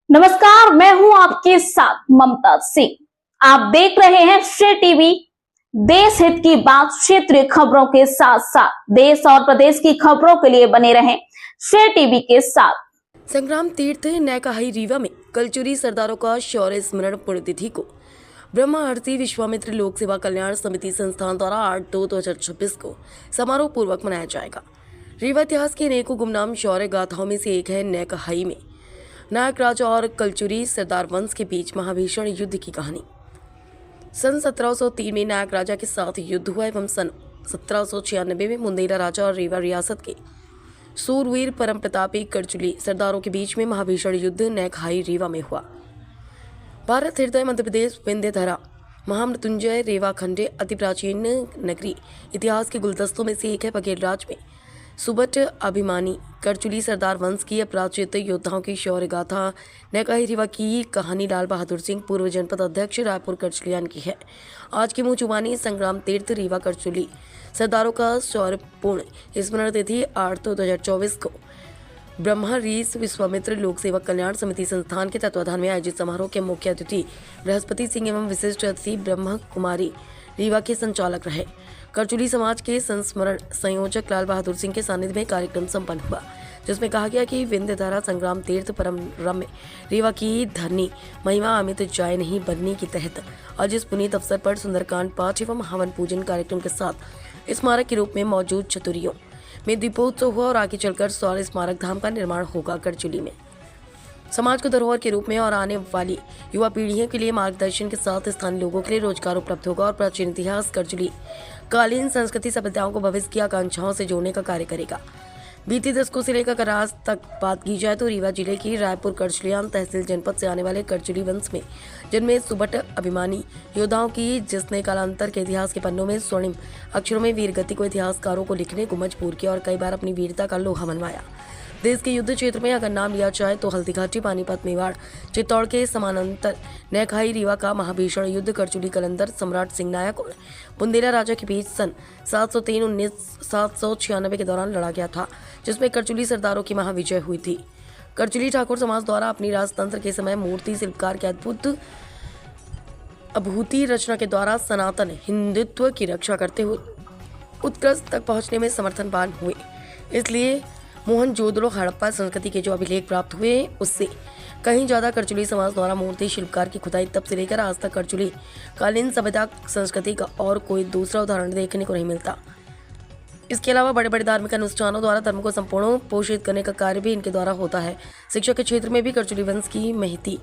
नमस्कार, मैं हूं आपके साथ ममता सिंह। आप देख रहे हैं श्रेय टीवी। देश हित की बात, क्षेत्रीय खबरों के साथ साथ देश और प्रदेश की खबरों के लिए बने रहें श्रेय टीवी के साथ। संग्राम तीर्थ नैकाहाई रीवा में कलचुरी सरदारों का शौर्य स्मरण पुण्यतिथि को ब्रह्मा आरती विश्वामित्र लोक सेवा कल्याण समिति संस्थान द्वारा 8/2/2026 को समारोह पूर्वक मनाया जाएगा। रीवा इतिहास के अनेकों गुमनाम शौर्य गाथाओं में से एक है नैकाहाई में नायक राजा और कलचुरी सरदार वंश के बीच महाभीषण युद्ध की कहानी। सन 1703 में नायक राजा के साथ युद्ध हुआ एवं सन 1796 में मुंदेला राजा और रीवा रियासत के सूरवीर परम प्रतापी कलचुरी सरदारों के बीच में महाभीषण युद्ध नैकाहाई रीवा में हुआ। भारत हृदय मध्य प्रदेश विंध्यधरा महामृत्युंजय रेवा खंडे अति प्राचीन नगरी इतिहास के गुलदस्तों में से एक है। बघेल राज में सुबट अभिमानी कलचुरी सरदार वंश की अपराजित योद्धाओं की शौर्य गाथा नैकाहाई रीवा की कहानी लाल बहादुर सिंह पूर्व जनपद अध्यक्ष रायपुर कलचुलियान की है। आज की मुँह जुबानी संग्राम तीर्थ रीवा कलचुरी सरदारों का शौर्यपूर्ण स्मरण तिथि 8/2/2024 को ब्रह्मा रीस विश्वामित्र लोक सेवा कल्याण समिति संस्थान के तत्वाधान में आयोजित समारोह के मुख्य अतिथि बृहस्पति सिंह एवं विशिष्ट अतिथि ब्रह्मा कुमारी रीवा के संचालक रहे। कलचुरी समाज के संस्मरण संयोजक लाल बहादुर सिंह के सानिध्य में कार्यक्रम संपन्न हुआ, जिसमें कहा गया कि विंध्यधरा संग्राम तीर्थ परम रम्य रीवा की धरनी महिमा अमित जाय नहीं बनने के तहत आज इस पुनीत अवसर पर सुंदरकांड पाठ एवं हवन पूजन कार्यक्रम के साथ स्मारक के रूप में मौजूद चतुरियों में दीपोत्सव हुआ और आगे चलकर शौर्य स्मारक धाम का निर्माण होगा। कलचुरी में समाज को धरोहर के रूप में और आने वाली युवा पीढ़ियों के लिए मार्गदर्शन के साथ स्थानीय लोगों के लिए रोजगार उपलब्ध होगा और प्राचीन इतिहास कलचुरी कालीन संस्कृति सभ्यताओं को भविष्य की आकांक्षाओं से जोड़ने का कार्य करेगा। बीते दशकों से लेकर आज तक बात की जाए तो रीवा जिले की रायपुर कलचुलियान तहसील जनपद से आने वाले कलचुरी वंश में जिनमें सुबट अभिमानी योद्धाओं की जिसने कालांतर के इतिहास के पन्नों में स्वर्णिम अक्षरों में वीरगति को इतिहासकारों को लिखने को मजबूर किया और कई बार अपनी वीरता का लोहा मनवाया। देश के युद्ध क्षेत्र में अगर नाम लिया जाए तो हल्दीघाटी पानीपत मेवाड़ चित्तौड़ के समानांतर नैकाहाई रीवा का महाभीषण युद्ध कलचुरी कलंदर सम्राट सिंह नायक और बुंदेला राजा के बीच सन 703-1996 के दौरान लड़ा गया था, जिसमें कलचुरी सरदारों की महाविजय हुई थी। कलचुरी ठाकुर समाज द्वारा अपनी राजतंत्र के समय मूर्ति शिल्पकार के अद्भुत अभूति रचना के द्वारा सनातन हिंदुत्व की रक्षा करते हुए उत्कृष्ट तक पहुंचने में समर्थनवान हुए। इसलिए मोहनजोदड़ो हड़प्पा संस्कृति के जो अभिलेख प्राप्त हुए उससे कहीं ज्यादा कलचुरी समाज द्वारा मूर्ति शिल्पकार की खुदाई तब से लेकर आज तक कलचुरी कालीन सभ्यता संस्कृति का और कोई दूसरा उदाहरण देखने को नहीं मिलता। इसके अलावा बड़े बड़े धार्मिक अनुष्ठानों द्वारा धर्म को संपूर्ण पोषित करने का कार्य भी इनके द्वारा होता है। शिक्षा के क्षेत्र में भी कलचुरी वंश की महती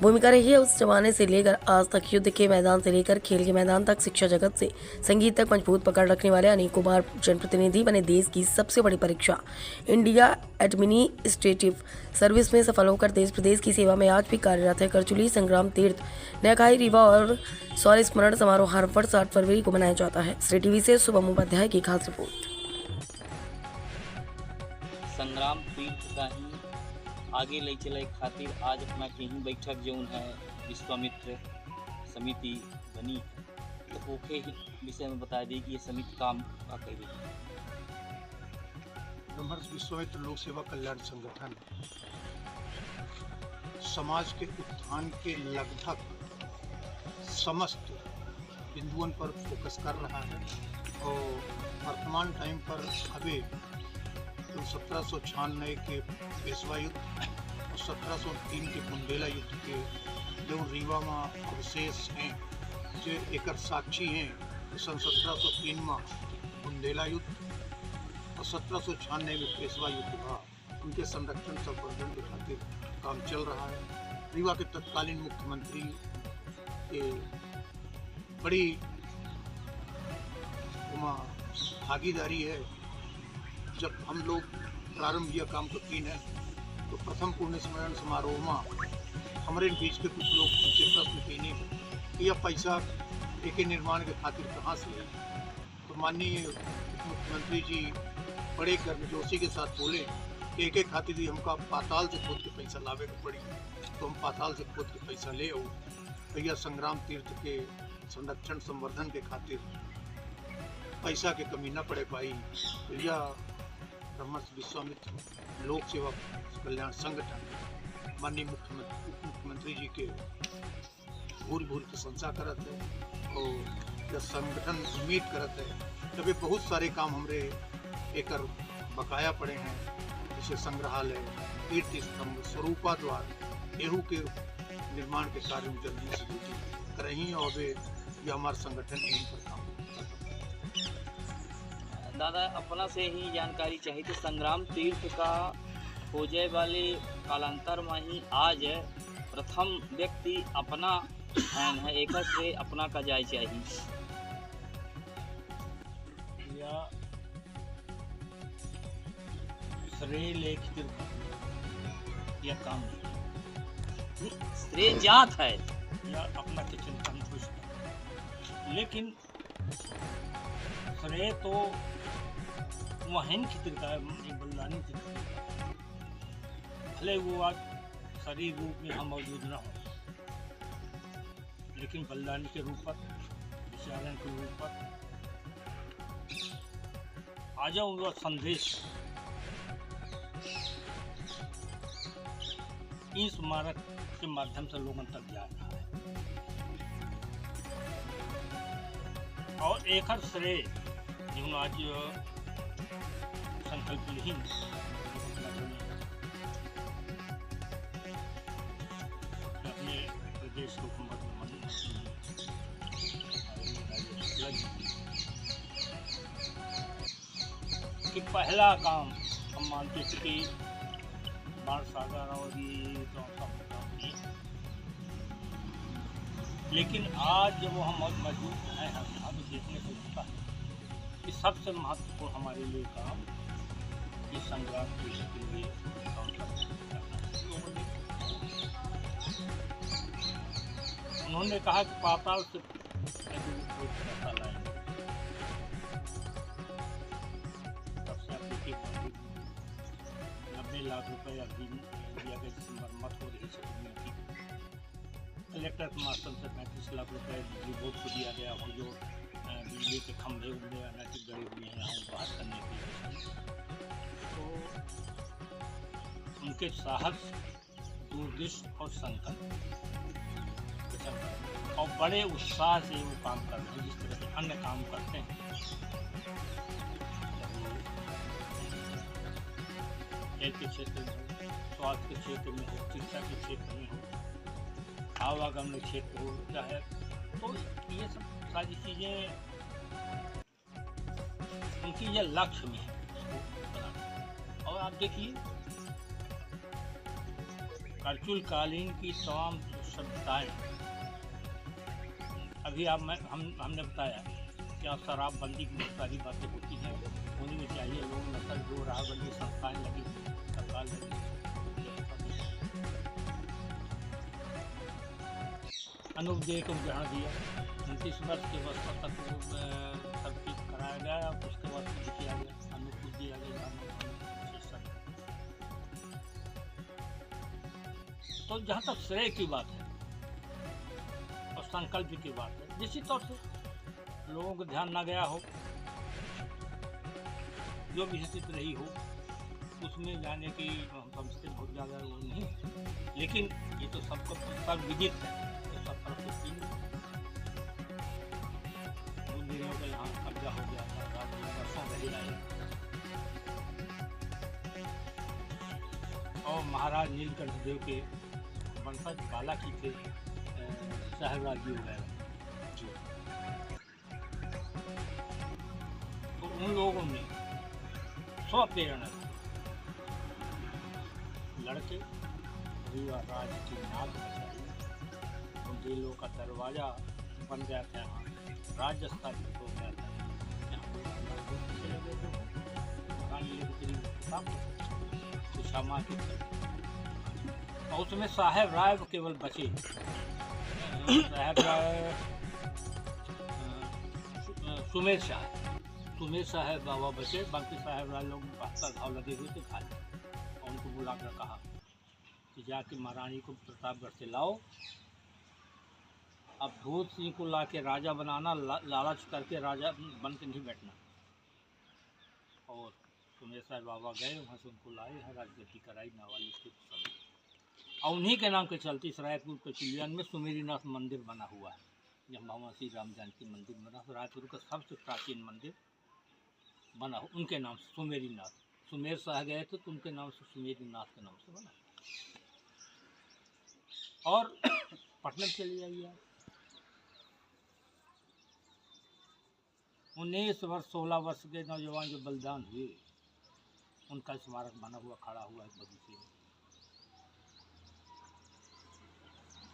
भूमिका रही है। उस जमाने से लेकर आज तक युद्ध के मैदान से लेकर खेल के मैदान तक, शिक्षा जगत से संगीत तक मजबूत पकड़ रखने वाले अनेकों बार जनप्रतिनिधि बने देश की सबसे बड़ी परीक्षा इंडिया एडमिनिस्ट्रेटिव सर्विस में सफल होकर देश प्रदेश की सेवा में आज भी कार्यरत है। कलचुरी संग्राम तीर्थ नैकाहाई रीवा और शौर्य स्मरण समारोह हर वर्ष 8 फरवरी को मनाया जाता है। श्रेय टीवी से शुभम उपाध्याय की खास रिपोर्ट। संग्राम तीर्थ का ही आगे ले चले खातिर आज अपना कहीं बैठक जो है विश्वामित्र समिति बनी, तो ओके विषय में बता दी कि ये समिति काम का करेगी। ब्रह्मर्षि विश्वामित्र लोक सेवा कल्याण संगठन समाज के उत्थान के लगभग समस्त बिंदुओं पर फोकस कर रहा है और वर्तमान टाइम पर अभी 1796 के पेशवा युद्ध और 1703 के बुंदेला युद्ध के जो रीवा में अवशेष हैं जो एक साक्षी हैं। सन 1703 में बुंदेला युद्ध और 1796 में पेशवा युद्ध हुआ, उनके संरक्षण संवर्धन के खातिर काम चल रहा है। रीवा के तत्कालीन मुख्यमंत्री के बड़ी भागीदारी है। जब हम लोग प्रारंभ यह काम करती हैं तो प्रथम पुण्य स्मरण समारोह में हमारे बीच के कुछ लोग उनसे प्रश्न किए कि यह पैसा एक निर्माण के खातिर कहाँ से है, तो माननीय मुख्यमंत्री जी बड़े गर्मजोशी के साथ बोले कि एक खातिर भी हमका पाताल से खोद के पैसा लावे को पड़ी, तो हम पाताल से खोद के पैसा ले आओ। तो यह संग्राम तीर्थ के संरक्षण संवर्धन के खातिर पैसा के कमी न पड़े पाई। तो यह ब्रह्मर्षि विश्वामित्र लोक सेवा कल्याण संगठन माननीय मुख्यमंत्री उप मुख्यमंत्री जी के भूल भूल प्रशंसा करत है और जब संगठन उम्मीद करत है तभी बहुत सारे काम हमरे एकर बकाया पड़े हैं, जैसे संग्रहालय, तीर्थ स्तंभ, स्वरूपा द्वार, एहू के निर्माण के कार्य में जल्दी से जल्दी करही और वे ये हमारा संगठन यहीं पर काम करता है। दादा अपना से ही जानकारी चाहिए तो संग्राम तीर्थ का खोजे वाले कालांतर में ही आज प्रथम व्यक्ति अपना है एक से अपना का जाय चाहिए या श्रेय लेख यह काम नहीं, श्रेय जात है या अपना के चिंतन खुश कर, लेकिन श्रेय तो वहन की तिरका है, बल्लानी की तिरका, भले वो आज शरीर रूप में हम मौजूद न हो, लेकिन बल्लानी के रूप पर, विचारण के रूप पर आ जाऊंगा संदेश इस स्मारक के माध्यम से लोगों तक जा रहा है और एक हर श्रेय जो आज संकल्प नहीं अपने प्रदेश को कि पहला काम हम मानते थे कि बाढ़ सागर और ये तो काम किए, लेकिन आज जब वो हम मौजूद हैं हम देखने को मिलता है कि सबसे महत्वपूर्ण हमारे लिए काम ये संग्राम के लिए उन्होंने कहा कि पाताल से पैसा लाएंगे, सबसे आप देखिए 90 लाख रुपए अभी दिया गया जिसमें मरम्मत हो रही है। कलेक्टर के माध्यम से 35 लाख रुपए बिजली बोर्ड को दिया गया हो, जो बिजली के खंभे उम्भे अनैतिक गड़े हुए हैं हम बाहर करने के लिए। तो उनके साहस, दूरदृष्टि और संकल्प और बड़े उत्साह से वो काम कर रहे हैं, जिस तरह से अन्य काम करते हैं। खेल के क्षेत्र में हो, स्वास्थ्य के क्षेत्र में हो, शिक्षा के क्षेत्र में हो, आवागमन क्षेत्र हो, चाहे तो ये सब सारी चीज़ें उनकी ये लक्ष्य में है। और आप देखिए करचुल कालीन की तमाम सभ्यताएं अभी आप हमने बताया कि आप शराबबंदी की बहुत सारी बातें होती हैं, होनी भी चाहिए। लोग नकल जो राहबंदी संस्थाएं लगी, सरकार लगी, अनूप जय को ग्रहण दिया, 29 वर्ष के अवस्था तक सब चीज कराया गया, उसके बाद कुछ किया गया, अनूप को दिया गया। तो जहाँ तक श्रेय की बात है और संकल्प की बात है, निश्चित तौर से लोगों को ध्यान ना गया हो, जो भी स्थिति रही हो उसमें जाने की हम समझते बहुत ज़्यादा वो नहीं, लेकिन ये तो सबको सब विदित है, तो सब तरफ से बुंदेलियों का यहाँ कब्जा हो गया था, राज्य वर्षों रही आए और महाराज नीलकंठ देव के वंशज बालाकी थे साहेबराजी वगैरह, तो उन लोगों ने स्वप्रेरणा लड़के रीवा राज की नाक बचाई, उन जेलों का दरवाजा बन गया था, यहाँ राज्य स्थापित हो गया था, यहाँ और उसमें साहेब राय केवल बचे, साहेब राय सुमेर साहेब बाबा बचे, बाकी साहेब राय लोग 72 घाव लगे हुए थे खाली, और उनको बुलाकर कहा कि जाके महारानी को प्रतापगढ़ से लाओ, अब भूत सिंह को ला के राजा बनाना, लालच करके राजा बन के नहीं बैठना। और सुमेर साहेब बाबा गए, वहाँ से उनको लाए हैं, राजगद्दी कराई, नावालिश के समय और उन्हीं के नाम के चलते इस रायपुर के चिलियन में सुमेरीनाथ मंदिर बना हुआ है। जब भगवान श्री राम जानकी मंदिर बना तो रायपुर का सबसे प्राचीन मंदिर बना हो उनके नाम से, सुमेरीनाथ। सुमेर शाह गए थे तो उनके नाम से सुमेरीनाथ के नाम से बना। और पटना चले जाइए आप, 19 वर्ष 16 वर्ष के नौजवान जो बलिदान हुए उनका स्मारक बना हुआ खड़ा हुआ है बगीचे में।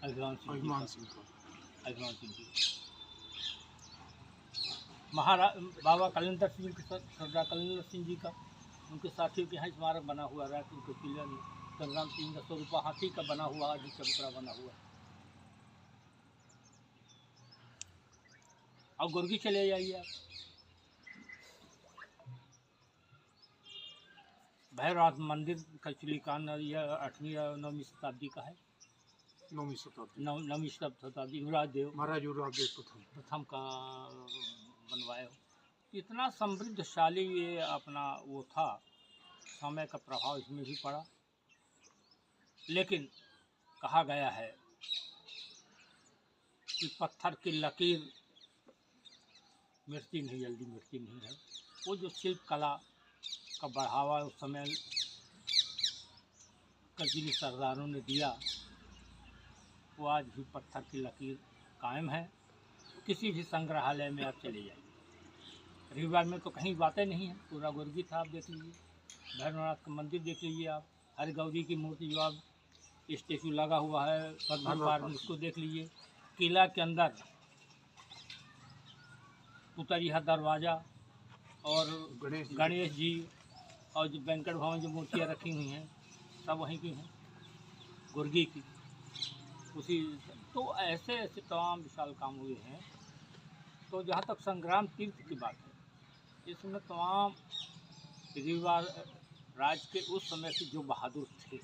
अभिमान सिंह जी, बाबा कलिंदर सिंह के सरदार कलिंदर सिंह जी का, उनके साथियों के यहाँ स्मारक बना हुआ रायपुर के किले में। संग्राम सिंह का स्वरूपा हाथी का बना हुआ, आदि चबूतरा बना हुआ। और गुर्गी चले जाइए आप, भैरवनाथ मंदिर कचलीकान, यह 8वीं या 9वीं शताब्दी का है। 9वीं शताब्दी युवराज देव महाराज युवराज देव प्रथम का बनवाया। इतना समृद्धशाली ये अपना वो था, समय का प्रभाव इसमें भी पड़ा। लेकिन कहा गया है कि पत्थर की लकीर मिटती नहीं, जल्दी मिटती नहीं है। वो जो शिल्प कला का बढ़ावा उस समय कचरी सरदारों ने दिया, वो आज भी पत्थर की लकीर कायम है। किसी भी संग्रहालय में आप चले जाइए, रीवा में तो कहीं बातें नहीं है, पूरा गुर्गी था। आप देख लीजिए, भैरवनाथ का मंदिर देख लीजिए आप, हरगौरी की मूर्ति जो आप स्टेचू लगा हुआ है पद्म पार्क में, उसको देख लीजिए। किला के अंदर उतरिया दरवाज़ा और गणेश जी और जो वेंकट भवन जो मूर्तियाँ रखी हुई हैं सब वहीं की हैं, गुर्गी की। उसी तो ऐसे ऐसे तमाम विशाल काम हुए हैं। तो जहाँ तक संग्राम तीर्थ की बात है, इसमें तमाम रीवा राज के उस समय के जो बहादुर थे,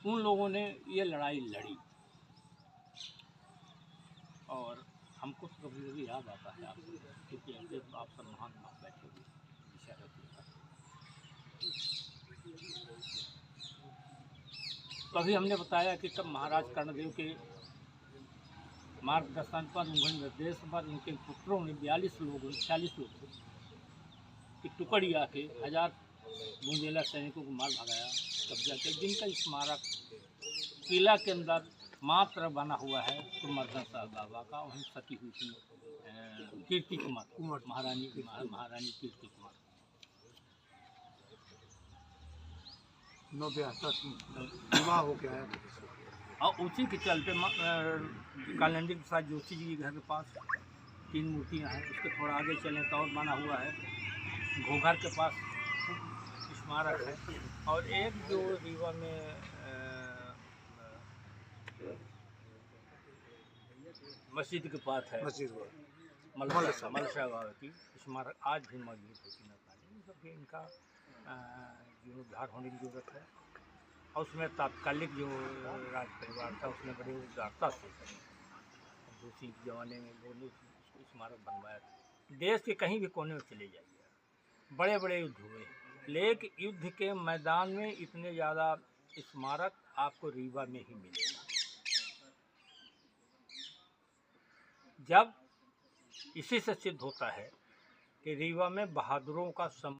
उन लोगों ने ये लड़ाई लड़ी। और हमको तो कभी कभी याद आता है आपको, क्योंकि ऐसे आप सब महान बैठे हुए विषय होते हैं। तो अभी हमने बताया कि कब महाराज कर्णदेव के मार्गदर्शन पर, उनके निर्देश पर उनके पुत्रों ने 46 लोग की टुकड़ी आके 1000 बुंदेला सैनिकों को मार भगाया, कब्जा किया, जिनका स्मारक किला के अंदर मात्र बना हुआ है सुमर्दन साहब बाबा का। वहीं सती हुई थी कीर्ति कुमार, महारानी कीर्ति कुमार। विवाह हो गया है। और उसी के चलते कालिंदी प्रसाद जोशी जी के घर के पास 3 मूर्तियाँ हैं। उसके थोड़ा आगे चलें तो और बना हुआ है, घोघर के पास स्मारक है। और एक जो रीवा में मस्जिद के पास है, मलशा बाबा की स्मारक आज भी मौजूद होती है। इनका जो उद्धार होने की जरूरत है। और उसमें तात्कालिक जो राज परिवार था उसने बड़ी उदारता से दूसरी ज़माने में लोगों ने स्मारक बनवाया था। देश के कहीं भी कोने में चले जाइए, बड़े बड़े युद्ध हुए, लेकिन युद्ध के मैदान में इतने ज़्यादा स्मारक आपको रीवा में ही मिलेगा। जब इसी से सिद्ध होता है कि रीवा में बहादुरों का